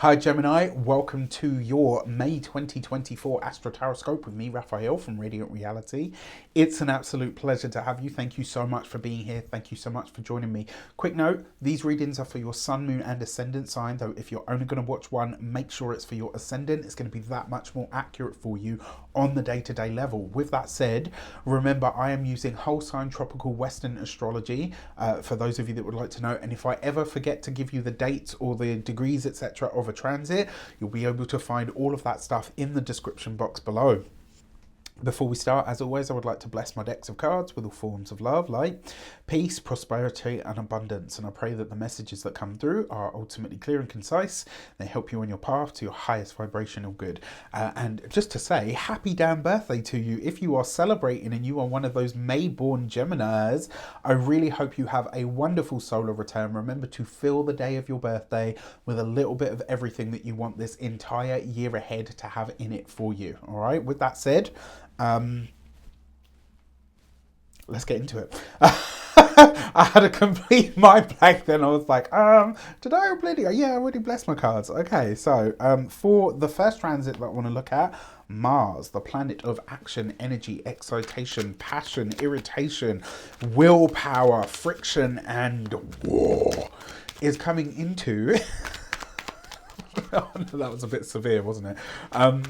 Hi Gemini, welcome to your May 2024 Astro Tarot Scope with me, Raphael from Reydiant Reality. It's an absolute pleasure to have you. Thank you so much for being here. Thank you so much for joining me. Quick note, these readings are for your Sun, Moon and Ascendant sign, though if you're only going to watch one, make sure it's for your Ascendant. It's going to be that much more accurate for you on the day-to-day level. With that said, remember I am using whole sign tropical Western astrology for those of you that would like to know, and if I ever forget to give you the dates or the degrees etc of a transit, you'll be able to find all of that stuff in the description box below. Before we start, as always, I would like to bless my decks of cards with all forms of love, light, peace, prosperity and abundance. And I pray that the messages that come through are ultimately clear and concise. They help you on your path to your highest vibrational good. And just to say, happy damn birthday to you. If you are celebrating and you are one of those May-born Geminis, I really hope you have a wonderful solar return. Remember to fill the day of your birthday with a little bit of everything that you want this entire year ahead to have in it for you. All right, with that said, let's get into it. I had a complete mind blank then. I was like, did I already? Yeah, I already blessed my cards. Okay, so for the first transit that I want to look at, Mars, the planet of action, energy, excitation, passion, irritation, willpower, friction, and war, is coming into... Oh, no, that was a bit severe, wasn't it?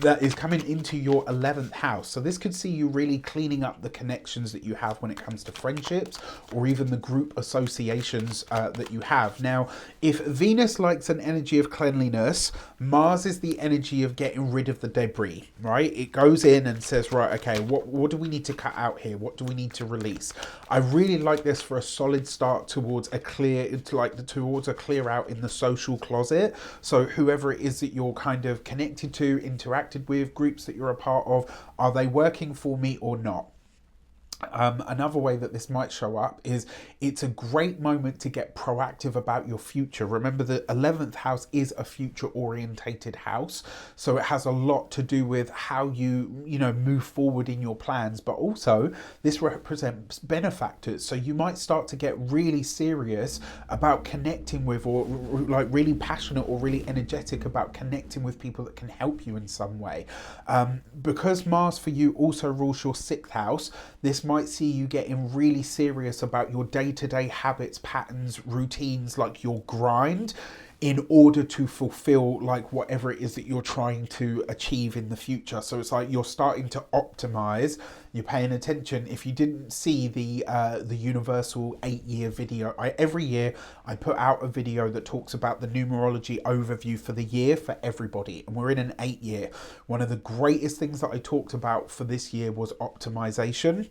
That is coming into your 11th house. So this could see you really cleaning up the connections that you have when it comes to friendships or even the group associations that you have. Now, if Venus likes an energy of cleanliness, Mars is the energy of getting rid of the debris, right? It goes in and says, right, okay, what do we need to cut out here? What do we need to release? I really like this for a solid start towards a clear, towards a clear out in the social closet. So whoever it is that you're kind of connected to, interacted with, groups that you're a part of, are they working for me or not? Another way that this might show up is it's a great moment to get proactive about your future. Remember, the 11th house is a future orientated house, so it has a lot to do with how you move forward in your plans, but also this represents benefactors, so you might start to get really serious about connecting with, or like really passionate or really energetic about connecting with people that can help you in some way. Because Mars for you also rules your 6th house, this might see you getting really serious about your day-to-day habits, patterns, routines, like your grind, in order to fulfill like whatever it is that you're trying to achieve in the future. So it's like you're starting to optimize, you're paying attention. If you didn't see the universal 8-year video, every year I put out a video that talks about the numerology overview for the year for everybody, and we're in an 8-year. One of the greatest things that I talked about for this year was optimization.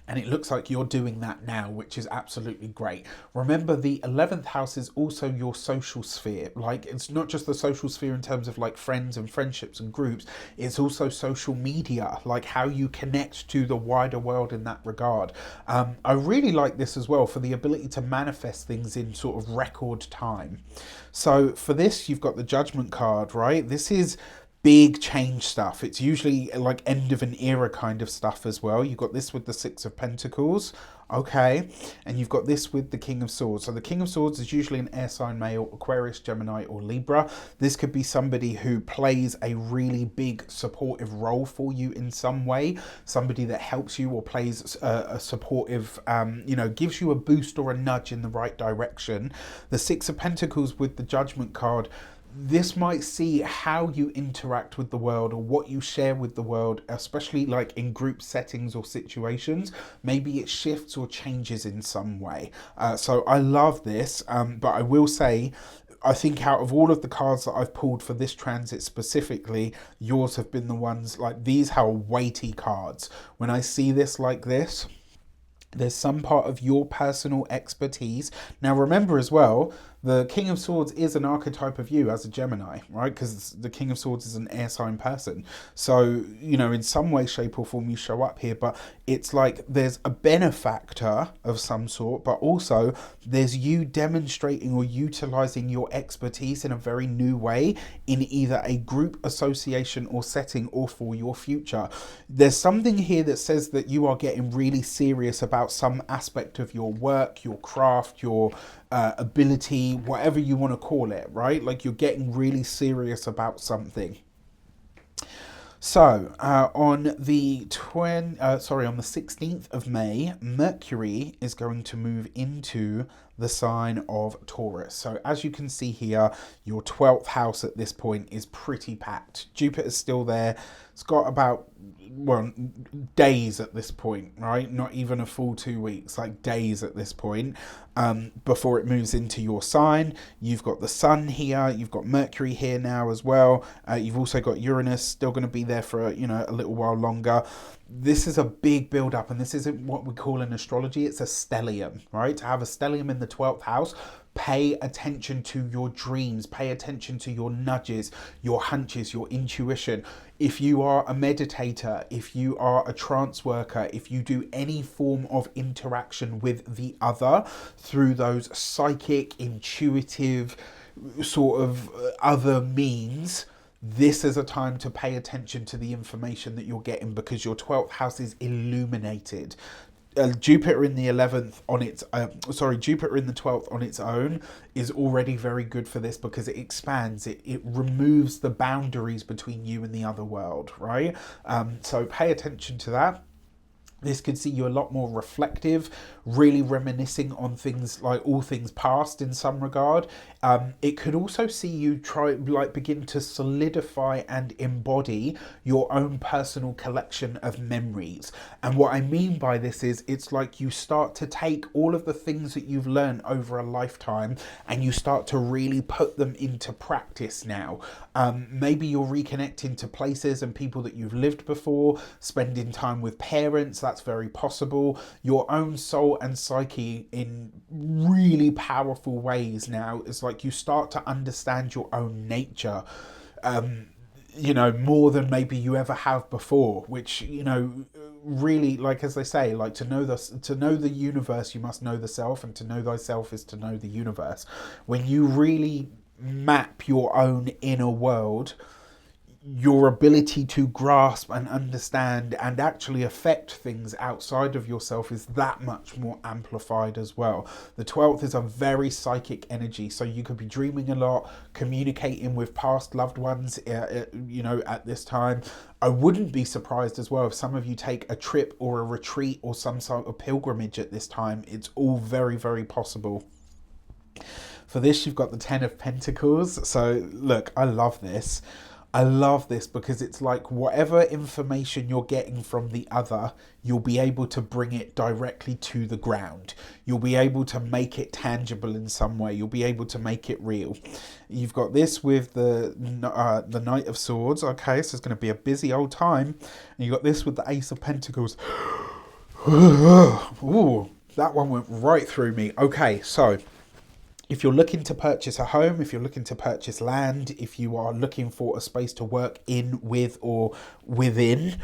And it looks like you're doing that now, which is absolutely great. Remember, the 11th house is also your social sphere. Like, it's not just the social sphere in terms of like friends and friendships and groups. It's also social media, like how you connect to the wider world in that regard. I really like this as well for the ability to manifest things in sort of record time. So for this, you've got the Judgment card, right? This is big change stuff. It's usually like end of an era kind of stuff as well. You've got this with the 6 of Pentacles, okay, and you've got this with the King of Swords. So the King of Swords is usually an air sign male, Aquarius, Gemini or Libra. This could be somebody who plays a really big supportive role for you in some way, somebody that helps you or plays a supportive, gives you a boost or a nudge in the right direction. The 6 of Pentacles with the Judgment card, this might see how you interact with the world or what you share with the world, especially like in group settings or situations. Maybe it shifts or changes in some way. So I love this, but I will say, I think out of all of the cards that I've pulled for this transit specifically, yours have been the ones like these are weighty cards. When I see this like this, there's some part of your personal expertise. Now remember as well, the King of Swords is an archetype of you as a Gemini, right? Because the King of Swords is an air sign person. So, in some way, shape or form you show up here, but it's like there's a benefactor of some sort, but also there's you demonstrating or utilizing your expertise in a very new way in either a group, association or setting or for your future. There's something here that says that you are getting really serious about some aspect of your work, your craft, your ability, whatever you want to call it, right? Like you're getting really serious about something. So on the 16th of May, Mercury is going to move into the sign of Taurus. So as you can see here, your 12th house at this point is pretty packed. Jupiter's still there. It's got about, well, days at this point, right? Not even a full 2 weeks, like days at this point, before it moves into your sign. You've got the sun here, you've got Mercury here now as well. You've also got Uranus still going to be there for, you know, a little while longer. This is a big build up, and this isn't what we call in astrology, it's a stellium, right? To have a stellium in the 12th house, pay attention to your dreams, pay attention to your nudges, your hunches, your intuition. If you are a meditator, if you are a trance worker, if you do any form of interaction with the other through those psychic, intuitive sort of other means, this is a time to pay attention to the information that you're getting, because your 12th house is illuminated. Jupiter in the 11th on its Jupiter in the 12th on its own is already very good for this, because it expands, it removes the boundaries between you and the other world, right? So pay attention to that. This could see you a lot more reflective, really reminiscing on things, like all things past in some regard. It could also see you begin to solidify and embody your own personal collection of memories. And what I mean by this is, it's like you start to take all of the things that you've learned over a lifetime and you start to really put them into practice now. Maybe you're reconnecting to places and people that you've lived before, spending time with parents. That's very possible. Your own soul and psyche in really powerful ways now. It's like you start to understand your own nature, you know, more than maybe you ever have before, which, you know, really, like as they say, like to know the universe, you must know the self, and to know thyself is to know the universe. When you really map your own inner world, your ability to grasp and understand and actually affect things outside of yourself is that much more amplified as well. The 12th is a very psychic energy, so you could be dreaming a lot, communicating with past loved ones, you know, at this time. I wouldn't be surprised as well if some of you take a trip or a retreat or some sort of pilgrimage at this time. It's all very, very possible. For this, you've got the 10 of Pentacles. So look, I love this. I love this because it's like whatever information you're getting from the other, you'll be able to bring it directly to the ground. You'll be able to make it tangible in some way. You'll be able to make it real. You've got this with the Knight of Swords. Okay, so it's going to be a busy old time. And you've got this with the Ace of Pentacles. Ooh, that one went right through me. Okay, so if you're looking to purchase a home, if you're looking to purchase land, if you are looking for a space to work in, with, or within,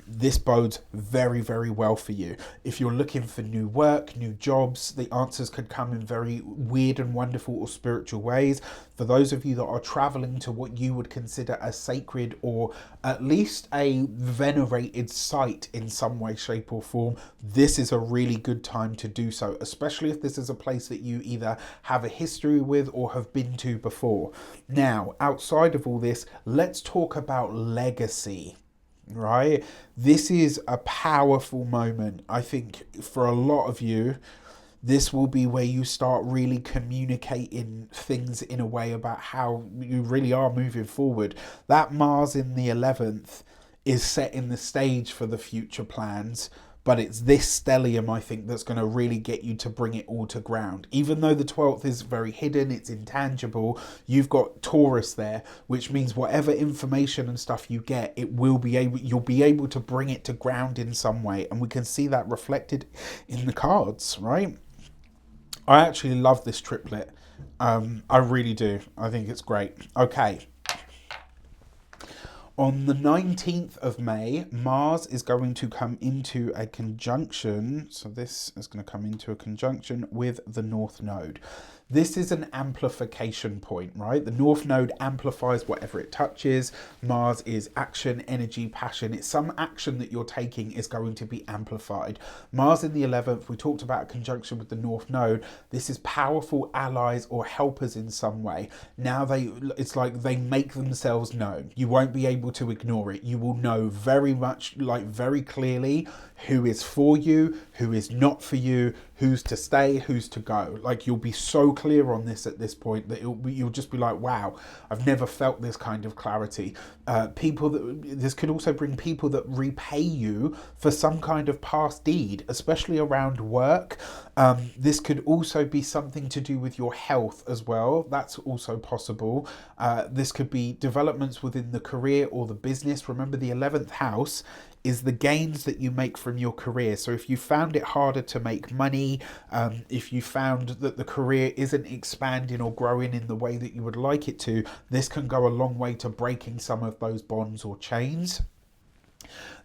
this bodes very, very well for you. If you're looking for new work, new jobs, the answers could come in very weird and wonderful or spiritual ways. For those of you that are traveling to what you would consider a sacred or at least a venerated site in some way, shape or form, this is a really good time to do so, especially if this is a place that you either have a history with or have been to before. Now, outside of all this, let's talk about legacy. Right, this is a powerful moment. I think for a lot of you, this will be where you start really communicating things in a way about how you really are moving forward. That Mars in the 11th is setting the stage for the future plans, but it's this stellium, I think, that's going to really get you to bring it all to ground. Even though the 12th is very hidden, it's intangible, you've got Taurus there, which means whatever information and stuff you get, you'll be able to bring it to ground in some way. And we can see that reflected in the cards, right? I actually love this triplet. I really do. I think it's great. Okay. On the 19th of May, Mars is going to come into a conjunction. So this is going to come into a conjunction with the North Node. This is an amplification point, right? The North Node amplifies whatever it touches. Mars is action, energy, passion. It's some action that you're taking is going to be amplified. Mars in the 11th, we talked about a conjunction with the North Node. This is powerful allies or helpers in some way. Now it's like they make themselves known. You won't be able to ignore it. You will know very much, like very clearly, who is for you, who is not for you, who's to stay, who's to go. Like, you'll be so clear on this at this point that you'll just be like, wow, I've never felt this kind of clarity. This could also bring people that repay you for some kind of past deed, especially around work. This could also be something to do with your health as well. That's also possible. This could be developments within the career or the business. Remember, the 11th house is the gains that you make from your career. So if you found it harder to make money, if you found that the career isn't expanding or growing in the way that you would like it to, this can go a long way to breaking some of those bonds or chains.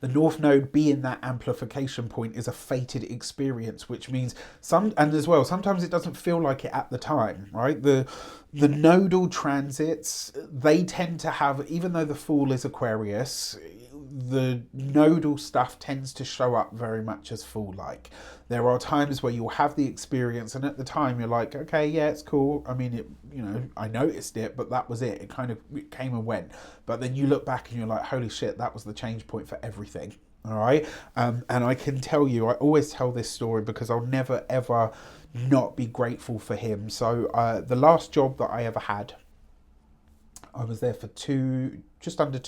The North Node being that amplification point is a fated experience, which means sometimes it doesn't feel like it at the time, right? The nodal transits, they tend to have, even though the Fool is Aquarius, the nodal stuff tends to show up very much as Fool-like. There are times where you'll have the experience, and at the time you're like, okay, yeah, it's cool. I mean, I noticed it, but that was it. It came and went. But then you look back and you're like, holy shit, that was the change point for everything. All right. And I can tell you, I always tell this story because I'll never, ever not be grateful for him. So the last job that I ever had, I was there for just under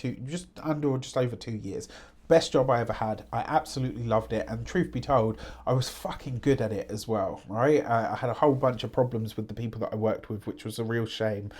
or just over 2 years. Best job I ever had. I absolutely loved it. And truth be told, I was fucking good at it as well, right? I had a whole bunch of problems with the people that I worked with, which was a real shame.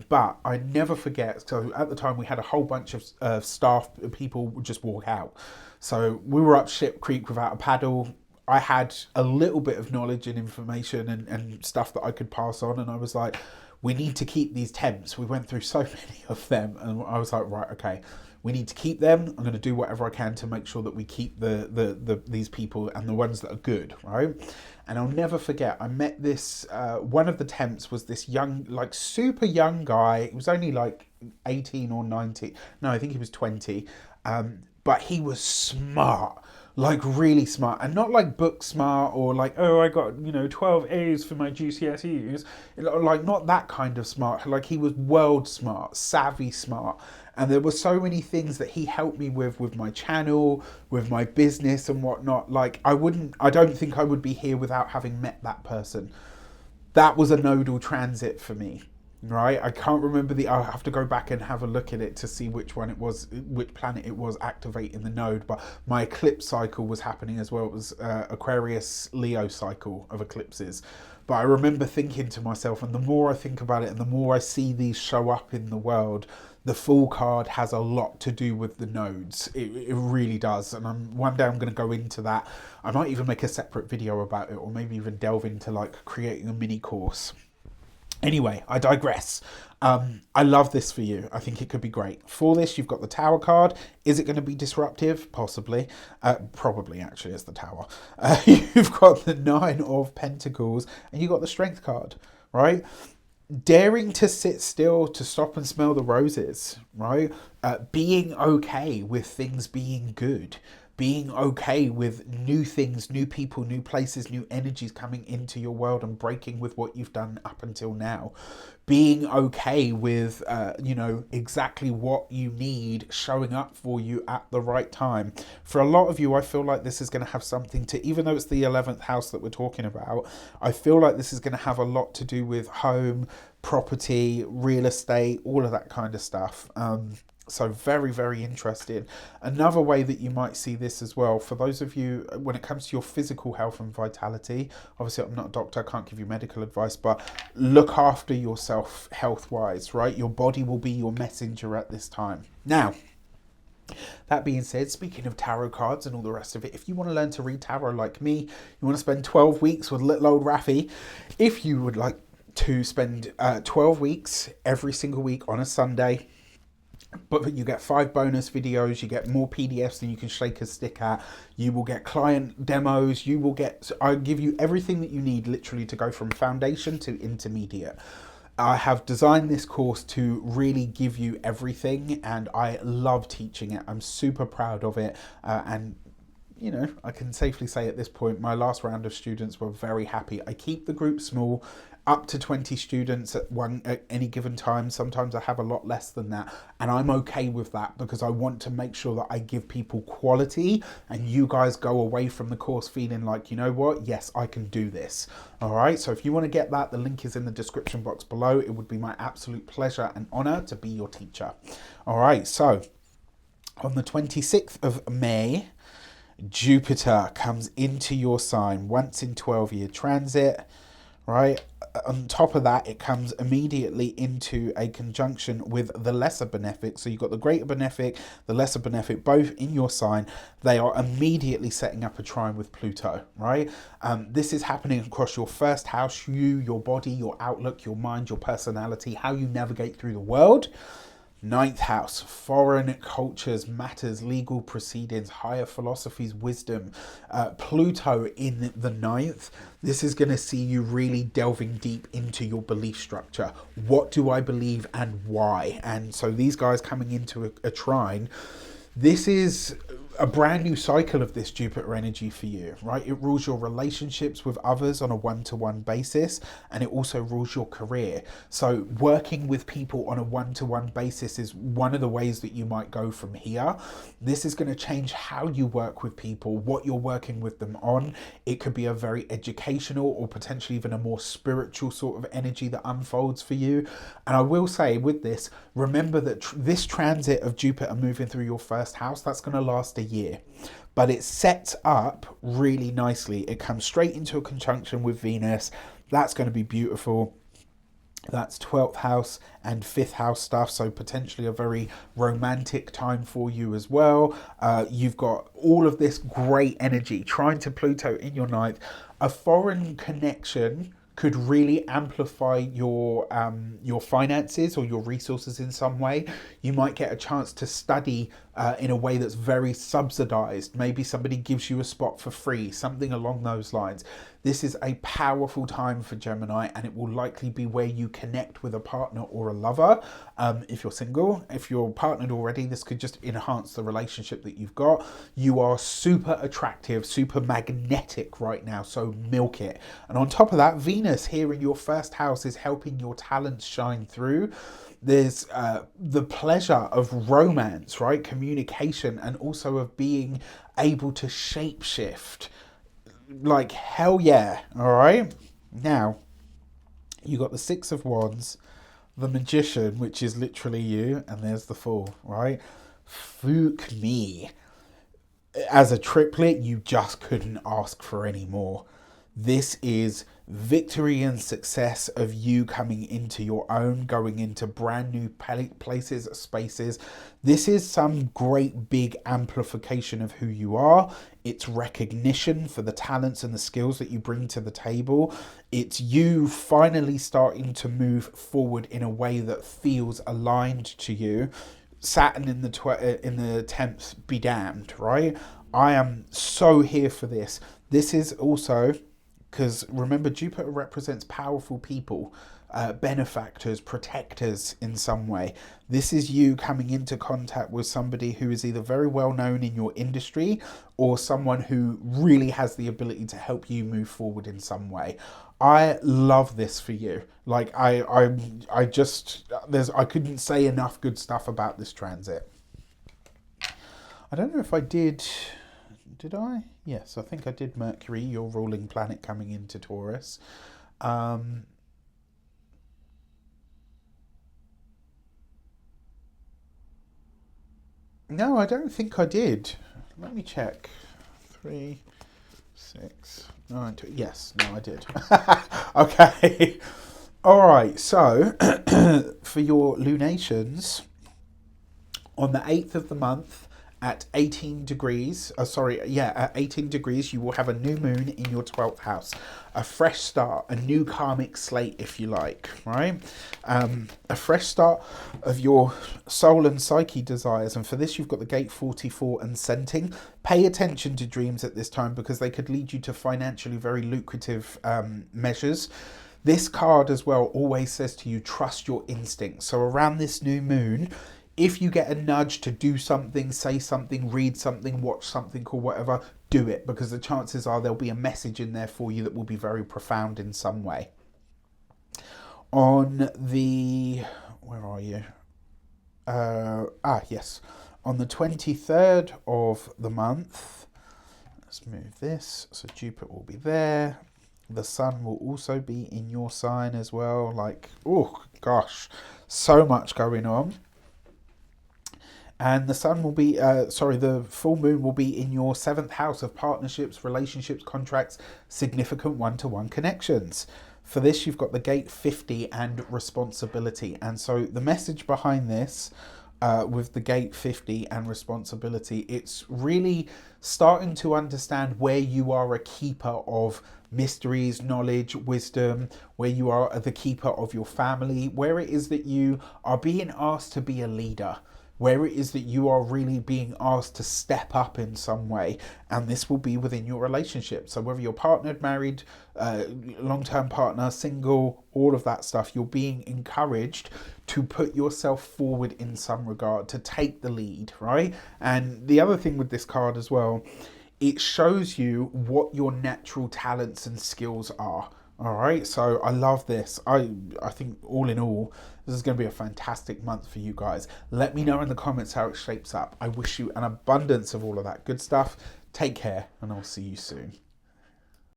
But I never forget, so at the time we had a whole bunch of staff, people would just walk out. So we were up ship creek without a paddle. I had a little bit of knowledge and information and stuff that I could pass on. And I was like, we need to keep these temps. We went through so many of them. And I was like, right, okay, we need to keep them. I'm going to do whatever I can to make sure that we keep these people and the ones that are good, right? And I'll never forget, I met this, one of the temps was this young, like super young guy. He was only like 18 or 19. No, I think he was 20. But he was smart. Like really smart, and not like book smart or like, oh, I got 12 A's for my GCSEs, like not that kind of smart. Like he was world smart, savvy smart, and there were so many things that he helped me with my channel, with my business and whatnot. Like I don't think I would be here without having met that person. That was a nodal transit for me. Right, I can't remember I'll have to go back and have a look at it to see which planet it was activating the node. But my eclipse cycle was happening as well. It was Aquarius Leo cycle of eclipses. But I remember thinking to myself, and the more I think about it and the more I see these show up in the world, the Fool card has a lot to do with the nodes. It really does. And one day I'm going to go into that. I might even make a separate video about it, or maybe even delve into like creating a mini course. Anyway, I digress. I love this for you. I think it could be great. For this, you've got the Tower card. Is it going to be disruptive? Possibly. Probably, actually, as the Tower. You've got the 9 of Pentacles, and you've got the Strength card, right? Daring to sit still, to stop and smell the roses, right? Being okay with things being good. Being okay with new things, new people, new places, new energies coming into your world and breaking with what you've done up until now. Being okay with, exactly what you need showing up for you at the right time. For a lot of you, I feel like this is going to have something to, even though it's the 11th house that we're talking about, I feel like this is going to have a lot to do with home, property, real estate, all of that kind of stuff. So very, very interesting. Another way that you might see this as well, for those of you, when it comes to your physical health and vitality, obviously I'm not a doctor, I can't give you medical advice, but look after yourself health-wise, right? Your body will be your messenger at this time. Now, that being said, speaking of tarot cards and all the rest of it, if you want to learn to read tarot like me, you want to spend 12 weeks with little old Rafi, if you would like to spend 12 weeks every single week on a Sunday, But you get 5 bonus videos, you get more PDFs than you can shake a stick at, you will get client demos, I give you everything that you need literally to go from foundation to intermediate. I have designed this course to really give you everything, and I love teaching it. I'm super proud of it, and you know, I can safely say at this point, my last round of students were very happy. I keep the group small, up to 20 students at any given time. Sometimes I have a lot less than that, and I'm okay with that because I want to make sure that I give people quality and you guys go away from the course feeling like, you know what, yes, I can do this. All right, so if you want to get that, the link is in the description box below. It would be my absolute pleasure and honor to be your teacher. All right, so on the 26th of May, Jupiter comes into your sign once in 12-year transit, right? On top of that, it comes immediately into a conjunction with the lesser benefic. So you've got the greater benefic, the lesser benefic, both in your sign. They are immediately setting up a trine with Pluto, right? This is happening across your first house, your body, your outlook, your mind, your personality, how you navigate through the world. 9th house, foreign cultures, matters, legal proceedings, higher philosophies, wisdom. Pluto in the 9th. This is going to see you really delving deep into your belief structure. What do I believe and why? And so these guys coming into a trine, this is a brand new cycle of this Jupiter energy for you, right? It rules your relationships with others on a one-to-one basis, and it also rules your career. So working with people on a one-to-one basis is one of the ways that you might go from here. This is going to change how you work with people, what you're working with them on. It could be a very educational or potentially even a more spiritual sort of energy that unfolds for you. And I will say with this, remember that this transit of Jupiter moving through your first house, that's going to last a year, but it sets up really nicely. It comes straight into a conjunction with Venus. That's going to be beautiful. That's 12th house and 5th house stuff, so potentially a very romantic time for you as well. You've got all of this great energy trying to Pluto in your 9th. A foreign connection could really amplify your finances or your resources in some way. You might get a chance to study in a way that's very subsidized. Maybe somebody gives you a spot for free, something along those lines. This is a powerful time for Gemini, and it will likely be where you connect with a partner or a lover. If you're single, if you're partnered already, this could just enhance the relationship that you've got. You are super attractive, super magnetic right now, so milk it. And on top of that, Venus here in your first house is helping your talents shine through. There's the pleasure of romance, right? Communication, and also of being able to shapeshift. Like, hell yeah. All right. Now, you got the 6 of Wands, the Magician, which is literally you, and there's the Fool, right? Fook me. As a triplet, you just couldn't ask for any more. This is victory and success of you coming into your own, going into brand new places, spaces. This is some great big amplification of who you are. It's recognition for the talents and the skills that you bring to the table. It's you finally starting to move forward in a way that feels aligned to you. Saturn in the 10th, be damned, right? I am so here for this. This is also, because remember, Jupiter represents powerful people, benefactors, protectors in some way. This is you coming into contact with somebody who is either very well known in your industry or someone who really has the ability to help you move forward in some way. I love this for you. Like I couldn't say enough good stuff about this transit. I don't know if I did I? Yes, I think I did Mercury, your ruling planet, coming into Taurus. No, I don't think I did. Let me check. 3, 6, 9, 2. Yes, no, I did. Okay. All right, so for your lunations, on the 8th of the month, at 18 degrees, at 18 degrees, you will have a new moon in your 12th house. A fresh start, a new karmic slate, if you like, right? A fresh start of your soul and psyche desires. And for this, you've got the gate 44 and scenting. Pay attention to dreams at this time because they could lead you to financially very lucrative measures. This card as well always says to you, trust your instincts. So around this new moon, if you get a nudge to do something, say something, read something, watch something or whatever, do it, because the chances are there'll be a message in there for you that will be very profound in some way. On the, where are you? Yes. On the 23rd of the month, let's move this. So Jupiter will be there. The sun will also be in your sign as well. Like, oh gosh, so much going on. And the sun will be, the full moon will be in your 7th house of partnerships, relationships, contracts, significant one-to-one connections. For this, you've got the gate 50 and responsibility. And so the message behind this, with the gate 50 and responsibility, it's really starting to understand where you are a keeper of mysteries, knowledge, wisdom, where you are the keeper of your family, where it is that you are being asked to be a leader, where it is that you are really being asked to step up in some way. And this will be within your relationship. So whether you're partnered, married, long-term partner, single, all of that stuff, you're being encouraged to put yourself forward in some regard, to take the lead, right? And the other thing with this card as well, it shows you what your natural talents and skills are. All right, so I love this. I think all in all, this is going to be a fantastic month for you guys. Let me know in the comments how it shapes up. I wish you an abundance of all of that good stuff. Take care, and I'll see you soon.